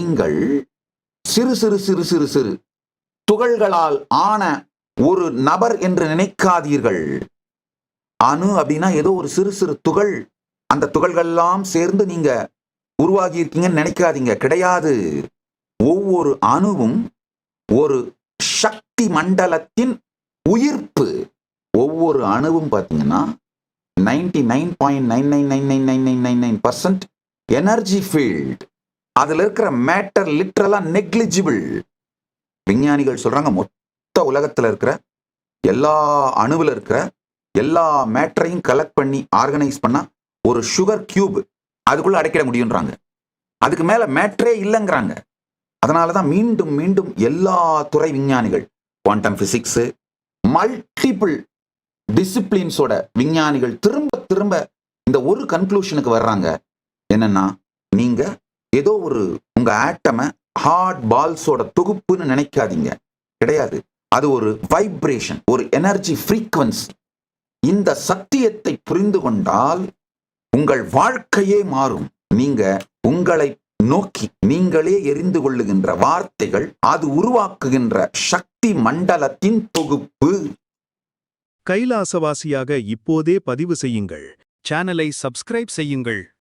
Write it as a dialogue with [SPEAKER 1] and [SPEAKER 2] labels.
[SPEAKER 1] நீங்கள் சிறு சிறு சிறு சிறு சிறு துகள்களால் ஆன ஒரு நபர் என்று நினைக்காதீர்கள். அணு அப்படின்னா ஏதோ ஒரு சிறு சிறு துகள், அந்த துகள்கள்லாம் சேர்ந்து நீங்க உருவாகி இருக்கீங்கன்னு நினைக்காதீங்க. கிடையாது. ஒவ்வொரு அணுவும் ஒரு சக்தி மண்டலத்தின் உயிர்ப்பு. ஒவ்வொரு அணுவும் பார்த்தீங்கன்னா 99.999999% எனர்ஜி ஃபீல்ட். அதுல இருக்கிற மேட்டர் லிட்டரலா நெக்லிஜிபிள். விஞ்ஞானிகள் சொல்றாங்க மொத்த உலகத்துல இருக்கிற எல்லா அணுவில் இருக்கிற எல்லா மேட்டரையும் கலெக்ட் பண்ணி ஆர்கனைஸ் பண்ணா ஒரு சுகர் கியூப் அதுக்குள்ள அடைக்கிட முடியும்ன்றாங்க. அதுக்கு மேல மேட்டரே இல்லைங்கிறாங்க. அதனாலதான் மீண்டும் மீண்டும் எல்லா துறை விஞ்ஞானிகள், குவாண்டம் பிசிக்ஸ், மல்டிபிள் டிசிப்ளின்ஸோட விஞ்ஞானிகள் திரும்ப திரும்ப இந்த ஒரு கன்க்ளூஷனுக்கு வர்றாங்க. என்னன்னா, நீங்க ஏதோ ஒரு உங்க ஆட்டமை ஹார்ட் பால்ஸோட தொகுப்புன்னு நினைக்காதீங்க. கிடையாது. அது ஒரு வைப்ரேஷன், ஒரு எனர்ஜி ஃப்ரீக்வன்சி. இந்த சத்தியத்தை புரிந்து கொண்டால் உங்கள் வாழ்க்கையே மாறும். நீங்க உங்களை நோக்கி நீங்களே எரிந்து கொள்ளுகின்ற வார்த்தைகள் அது உருவாக்குகின்ற சக்தி மண்டலத்தின் தொகுப்பு.
[SPEAKER 2] கைலாசவாசியாக இப்போதே பதிவு செய்யுங்கள். சேனலை சப்ஸ்கிரைப் செய்யுங்கள்.